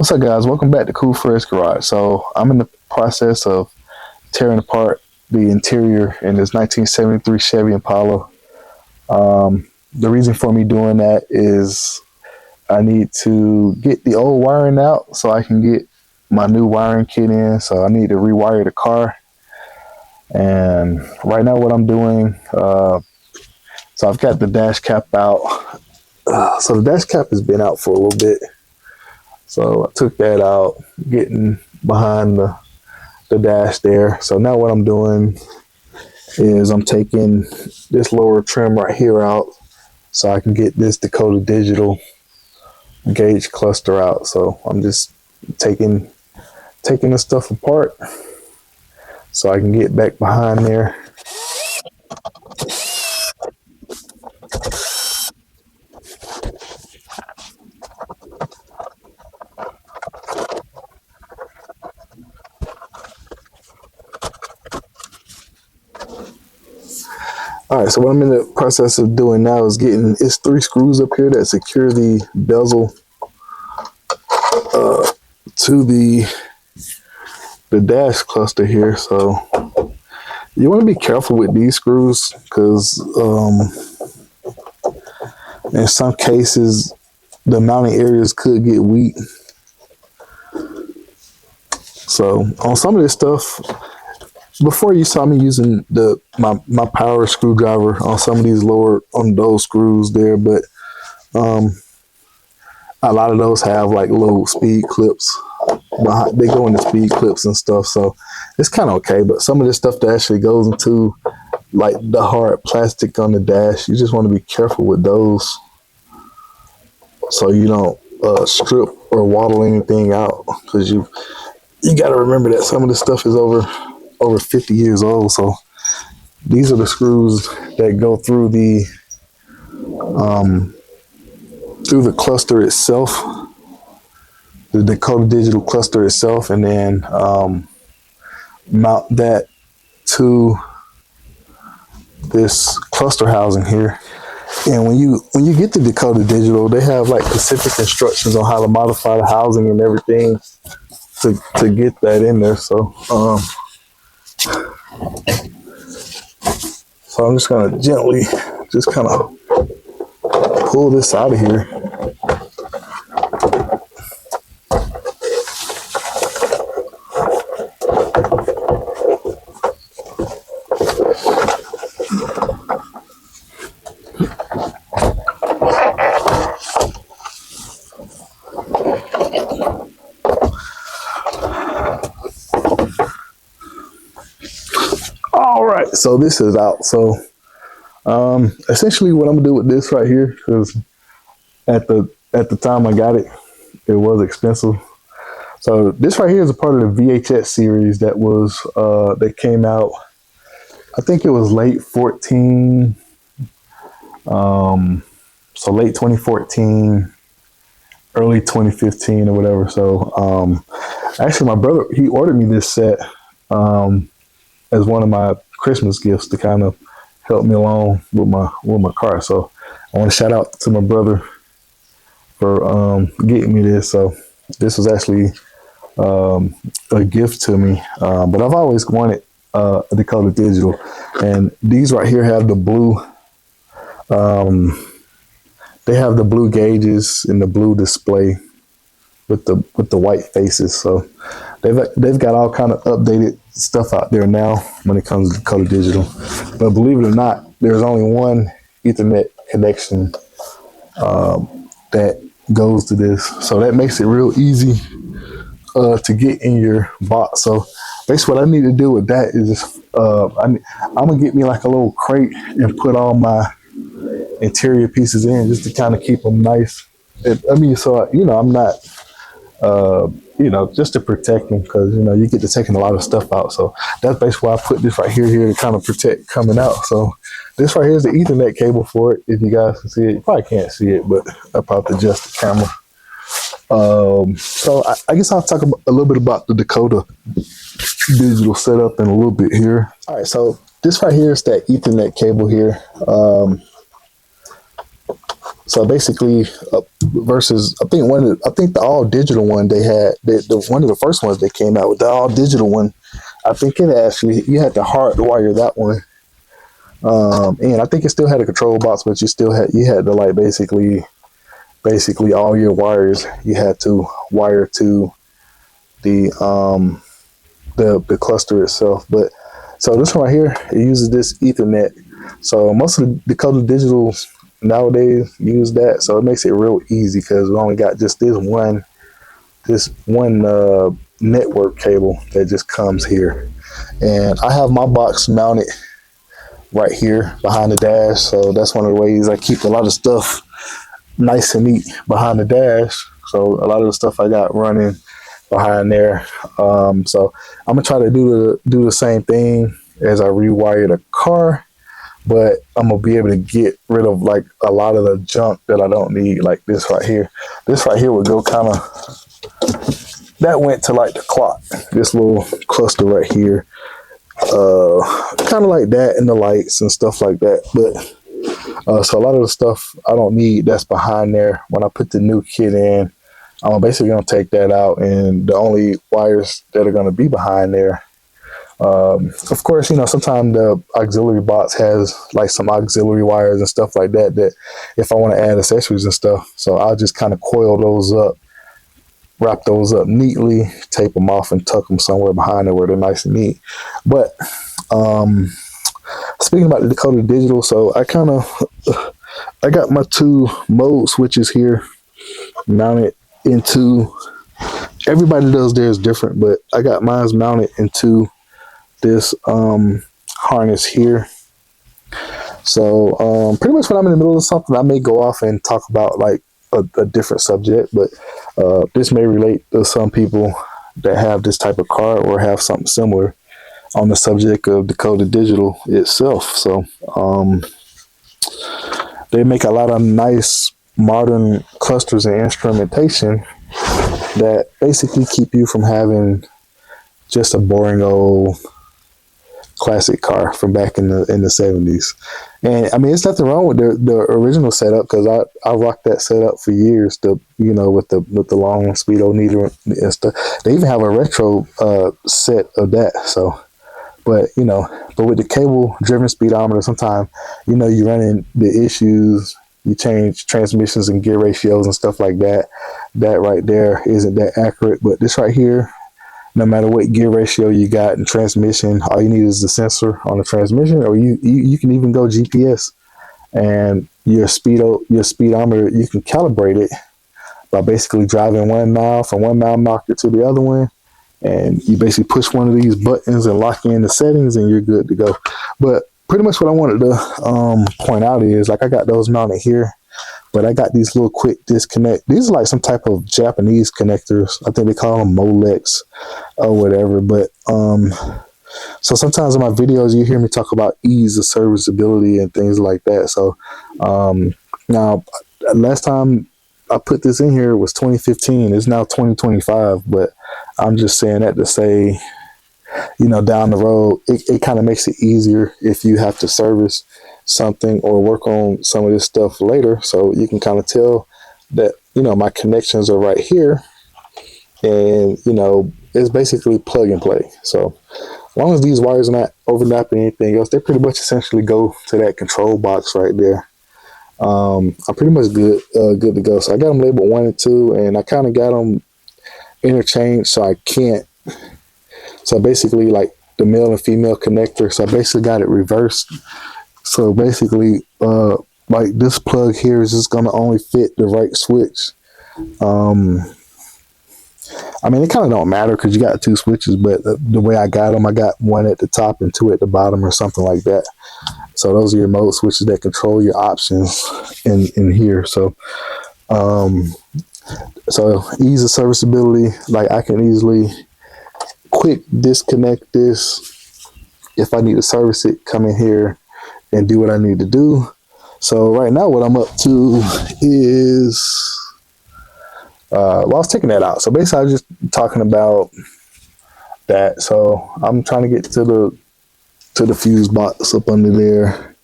What's up, guys? Welcome back to Cool Fresh Garage. So I'm in the process of tearing apart the interior in this 1973 Chevy Impala. The reason for me doing that is I need to get the old wiring out so I can get my new wiring kit in. So I need to rewire the car. And right now what I'm doing, so I've got the dash cap out. So the dash cap has been out for a little bit. So I took that out, getting behind the dash there. So now what I'm doing is I'm taking this lower trim right here out so I can get this Dakota Digital gauge cluster out. So I'm just taking the stuff apart so I can get back behind there. All right, so what I'm in the process of doing now is getting, it's 3 screws up here that secure the bezel to the dash cluster here. So you want to be careful with these screws because in some cases the mounting areas could get weak. So on some of this stuff, before you saw me using my power screwdriver on some of these on those screws there, but a lot of those have like little speed clips behind, they go into speed clips and stuff, so it's kind of okay. But some of this stuff that actually goes into like the hard plastic on the dash, you just want to be careful with those so you don't strip or waddle anything out, because you got to remember that some of this stuff is over 50 years old. So these are the screws that go through the cluster itself, the Dakota Digital cluster itself, and then mount that to this cluster housing here. And when you get the Dakota Digital, they have like specific instructions on how to modify the housing and everything to get that in there. So so I'm just gonna gently just kind of pull this out of here. All right, so this is out. So essentially what I'm gonna do with this right here, because at the time I got it, it was expensive. So this right here is a part of the VHS series that was that came out, I think it was late 14, so late 2014, early 2015 or whatever. So actually my brother, he ordered me this set as one of my Christmas gifts to kind of help me along with my car. So I want to shout out to my brother for getting me this. So this was actually a gift to me, but I've always wanted a Dakota Digital, and these right here have the blue. They have the blue gauges and the blue display with the white faces. So they've got all kind of updated stuff out there now when it comes to Dakota Digital. But believe it or not, there's only one Ethernet connection that goes to this. So that makes it real easy to get in your box. So basically what I need to do with that is just, I'm gonna get me like a little crate and put all my interior pieces in just to kind of keep them nice. I mean, so, I'm not, just to protect them, because, you get to taking a lot of stuff out. So that's basically why I put this right here to kind of protect coming out. So this right here is the Ethernet cable for it. If you guys can see it, you probably can't see it, but I'll probably adjust the camera. So I guess I'll talk a little bit about the Dakota Digital setup in a little bit here. All right, so this right here is that Ethernet cable here. So basically, versus I think the all digital one they had, the one of the first ones they came out with, the all digital one. I think it actually, you had to hardwire that one. And I think it still had a control box, but you had to like basically all your wires you had to wire to the cluster itself. But so this one right here, it uses this Ethernet. So most of the Dakota Digitals nowadays use that, so it makes it real easy because we only got just this one network cable that just comes here, and I have my box mounted right here behind the dash. So that's one of the ways I keep a lot of stuff nice and neat behind the dash. So a lot of the stuff I got running behind there. So I'm gonna try to do the same thing as I rewire the car, but I'm gonna be able to get rid of like a lot of the junk that I don't need, like this right here. This right here would go kind of, that went to like the clock, this little cluster right here, kind of like that, and the lights and stuff like that. But so a lot of the stuff I don't need that's behind there. When I put the new kit in, I'm basically gonna take that out, and the only wires that are gonna be behind there, of course, you know, sometimes the auxiliary box has like some auxiliary wires and stuff like that, that if I want to add accessories and stuff, so I'll just kind of coil those up, wrap those up neatly, tape them off, and tuck them somewhere behind there where they're nice and neat. But speaking about the Dakota Digital, so I got my two mode switches here mounted into, everybody does theirs different, but I got mine's mounted into this harness here. So pretty much when I'm in the middle of something, I may go off and talk about like a different subject, but this may relate to some people that have this type of car or have something similar on the subject of Dakota Digital itself. So they make a lot of nice modern clusters and instrumentation that basically keep you from having just a boring old classic car from back in the 70s. And I mean, there's nothing wrong with the original setup, because I rocked that setup for years, with the long speedo needle and stuff. They even have a retro set of that. So but with the cable driven speedometer, sometimes you run into issues. You change transmissions and gear ratios and stuff like that. That right there isn't that accurate. But this right here, no matter what gear ratio you got in transmission, all you need is the sensor on the transmission, or you can even go GPS, and your speedometer, you can calibrate it by basically driving 1 mile from 1 mile marker to the other one, and you basically push one of these buttons and lock in the settings, and you're good to go. But pretty much what I wanted to point out is, like, I got those mounted here, but I got these little quick disconnect. These are like some type of Japanese connectors. I think they call them Molex or whatever. But so sometimes in my videos, you hear me talk about ease of serviceability and things like that. So now, last time I put this in here was 2015. It's now 2025, but I'm just saying that to say, down the road, it kind of makes it easier if you have to service something or work on some of this stuff later. So you can kind of tell that, my connections are right here, and, it's basically plug and play. So as long as these wires are not overlapping anything else, they pretty much essentially go to that control box right there. I'm pretty much good to go. So I got them labeled 1 and 2, and I kind of got them interchanged, so I can't. So basically, like the male and female connector. So I basically got it reversed. So basically, like this plug here is just going to only fit the right switch. I mean, it kind of don't matter because you got 2 switches, but the way I got them, I got 1 at the top and 2 at the bottom or something like that. So those are your mode switches that control your options in here. So, so ease of serviceability, like I can easily quick disconnect this. If I need to service it, come in here and do what I need to do. So right now what I'm up to is, I was taking that out. So basically I was just talking about that. So I'm trying to get to the fuse box up under there.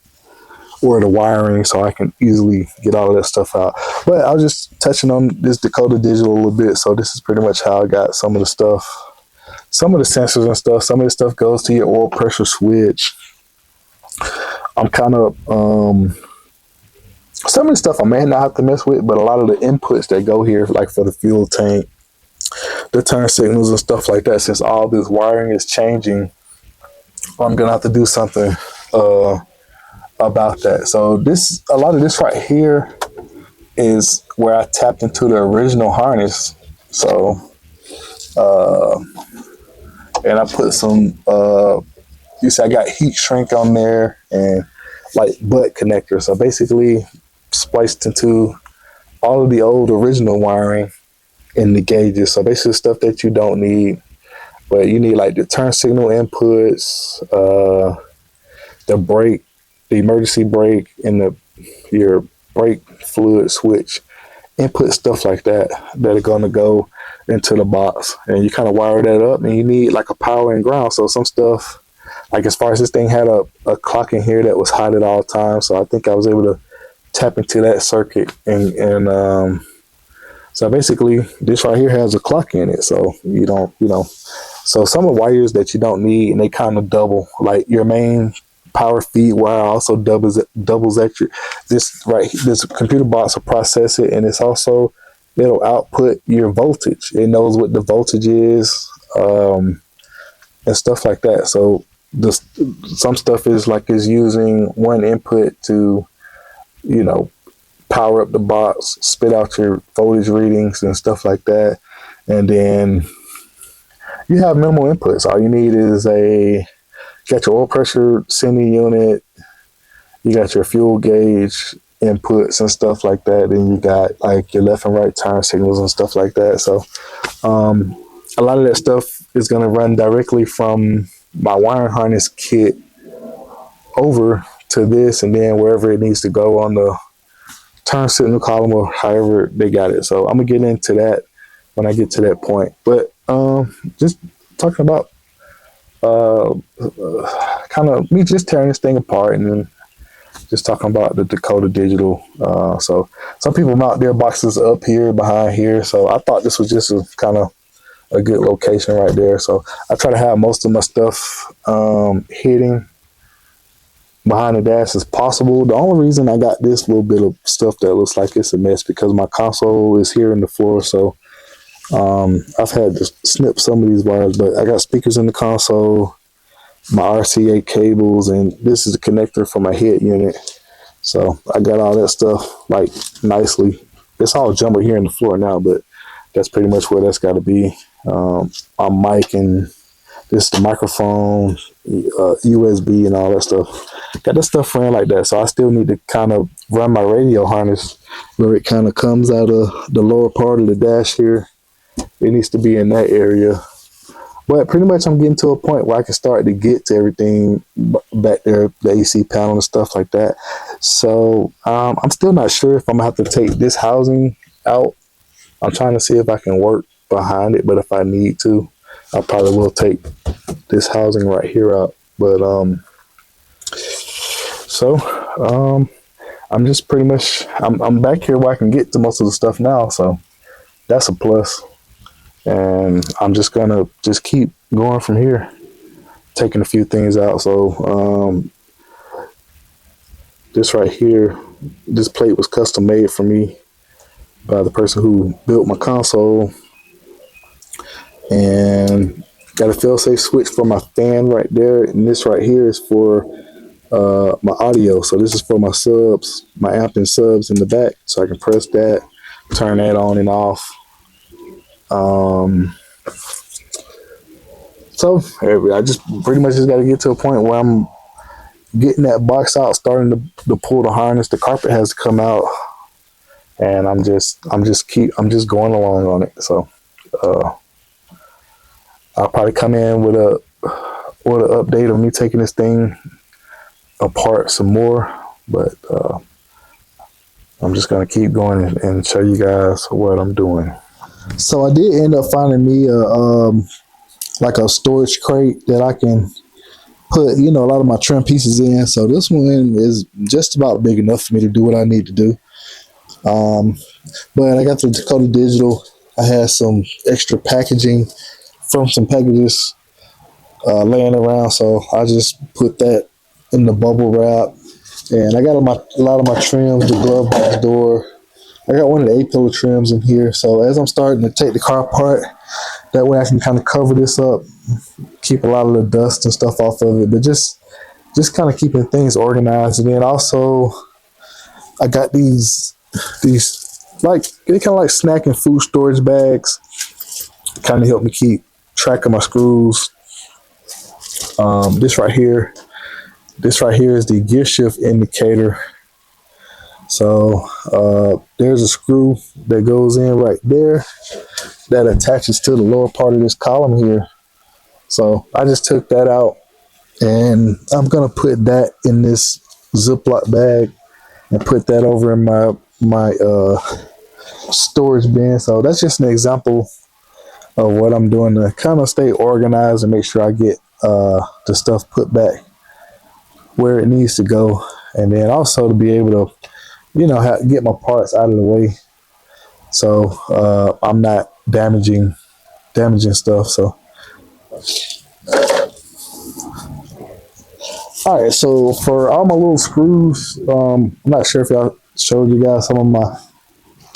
or the wiring, so I can easily get all of that stuff out. But I was just touching on this Dakota Digital a little bit. So this is pretty much how I got some of the stuff, some of the sensors and stuff. Some of the stuff goes to your oil pressure switch. I'm kind of some of the stuff I may not have to mess with, but a lot of the inputs that go here, like for the fuel tank, the turn signals and stuff like that, since all this wiring is changing, I'm gonna have to do something about that. So this, a lot of this right here is where I tapped into the original harness. So and I put some you see I got heat shrink on there and like butt connector. So basically spliced into all of the old original wiring in the gauges. So basically stuff that you don't need, but you need like the turn signal inputs, the brake, the emergency brake, and your brake fluid switch input, stuff like that are going to go into the box. And you kind of wire that up, and you need like a power and ground. So some stuff, like as far as this thing had a clock in here that was hot at all times, so I think I was able to tap into that circuit, and so basically this right here has a clock in it, so you don't, so some of the wires that you don't need, and they kind of double, like your main power feed wire also doubles at your, this computer box will process it, and it's also, it'll output your voltage. It knows what the voltage is, and stuff like that. So some stuff is using one input to, power up the box, spit out your voltage readings and stuff like that. And then you have minimal inputs. All you need is you got your oil pressure sending unit, you got your fuel gauge inputs and stuff like that. Then you got like your left and right turn signals and stuff like that. So a lot of that stuff is going to run directly from my wiring harness kit over to this, and then wherever it needs to go on the turn signal column or however they got it. So I'm gonna get into that when I get to that point. But just talking about kind of me just tearing this thing apart, and then just talking about the Dakota Digital. So some people mount their boxes up here behind here. So I thought this was just a kind of a good location right there. So I try to have most of my stuff hidden behind the dash as possible. The only reason I got this little bit of stuff that looks like it's a mess because my console is here in the floor. So I've had to snip some of these wires, but I got speakers in the console, my RCA cables, and this is a connector for my head unit. So I got all that stuff like nicely. It's all jumbled here in the floor now, but that's pretty much where that's got to be. My mic, and this is the microphone, USB, and all that stuff. Got that stuff ran like that. So I still need to kind of run my radio harness where it kind of comes out of the lower part of the dash here. It needs to be in that area. But pretty much I'm getting to a point where I can start to get to everything back there, the AC panel and stuff like that. So I'm still not sure if I'm going to have to take this housing out. I'm trying to see if I can work behind it, but if I need to, I probably will take this housing right here out. But I'm just pretty much, I'm back here where I can get to most of the stuff now. So that's a plus. And I'm just gonna just keep going from here, taking a few things out. So this right here, this plate was custom made for me by the person who built my console, and got a fail-safe switch for my fan right there, and this right here is for my audio. So this is for my subs, my amp and subs in the back, so I can press that, turn that on and off. So I just pretty much just got to get to a point where I'm getting that box out, starting to pull the harness. The carpet has to come out, and I'm just going along on it. So I'll probably come in with an update of me taking this thing apart some more, but I'm just gonna keep going and show you guys what I'm doing. So I did end up finding me like a storage crate that I can put, a lot of my trim pieces in. So this one is just about big enough for me to do what I need to do. But I got the Dakota Digital. I had some extra packaging from some packages laying around, so I just put that in the bubble wrap. And I got a lot of my trims, the glove box door. I got one of the A-pillar trims in here. So as I'm starting to take the car apart, that way I can kind of cover this up, keep a lot of the dust and stuff off of it, but just kind of keeping things organized. And then also I got these like, they kind of like snack and food storage bags, kind of help me keep track of my screws. This right here is the gear shift indicator. So there's a screw that goes in right there that attaches to the lower part of this column here. So I just took that out, and I'm gonna put that in this Ziploc bag and put that over in my storage bin. So that's just an example of what I'm doing to kind of stay organized and make sure I get the stuff put back where it needs to go, and then also to be able to get my parts out of the way, so I'm not damaging stuff. So all right, so for all my little screws, I'm not sure if I showed you guys some of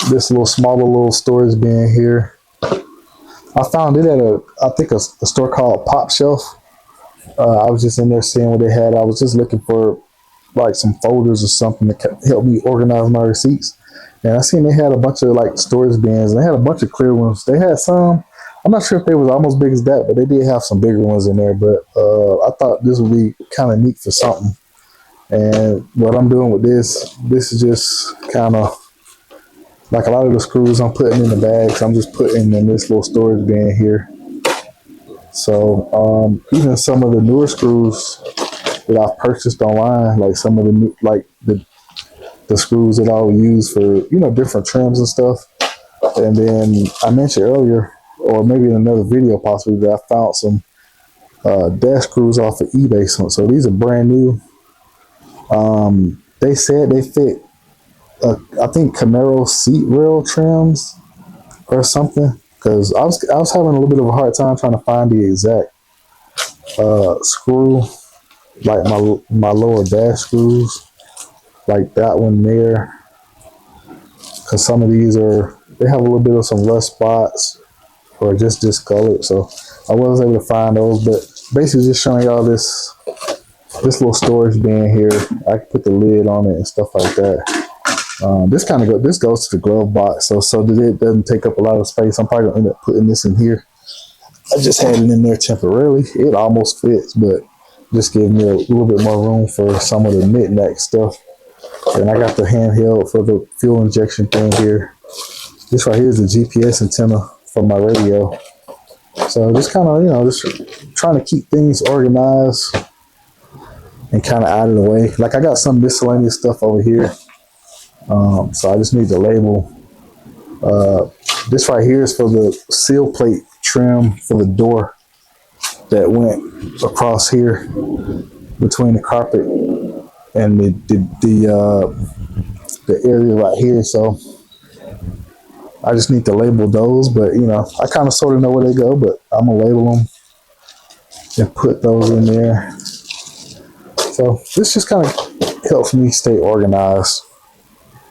this little smaller little storage bin here. I found it at a store called Pop Shelf. I was just in there seeing what they had. I was just looking for like some folders or something to help me organize my receipts. And I seen they had a bunch of like storage bins, and they had a bunch of clear ones. They had some, I'm not sure if they was almost big as that, but they did have some bigger ones in there. But I thought this would be kind of neat for something. And what I'm doing with this is just kind of like a lot of the screws I'm putting in the bags, I'm just putting in this little storage bin here. So even some of the newer screws that I've purchased online, like some of the new, like the screws that I'll use for different trims and stuff. And then I mentioned earlier, or maybe in another video possibly, that I found some dash screws off of eBay. So these are brand new. They said they fit I think Camaro seat rail trims or something, because I was having a little bit of a hard time trying to find the exact screw, like my lower dash screws, like that one there, because some of these they have a little bit of some rust spots or just discolored, so I wasn't able to find those. But basically just showing y'all this little storage bin here. I can put the lid on it and stuff like that. This goes to the glove box, so that it doesn't take up a lot of space. I'm probably gonna end up putting this in here. I just had it in there temporarily. It almost fits, but just giving me a little bit more room for some of the knick-knack stuff. And I got the handheld for the fuel injection thing here. This right here is the GPS antenna for my radio. So just kind of, just trying to keep things organized and kind of out of the way. Like I got some miscellaneous stuff over here. So I just need to label. This right here is for the seal plate trim for the door that went across here between the carpet and the area right here. So I just need to label those, but I kind of sort of know where they go, but I'm gonna label them and put those in there. So this just kind of helps me stay organized.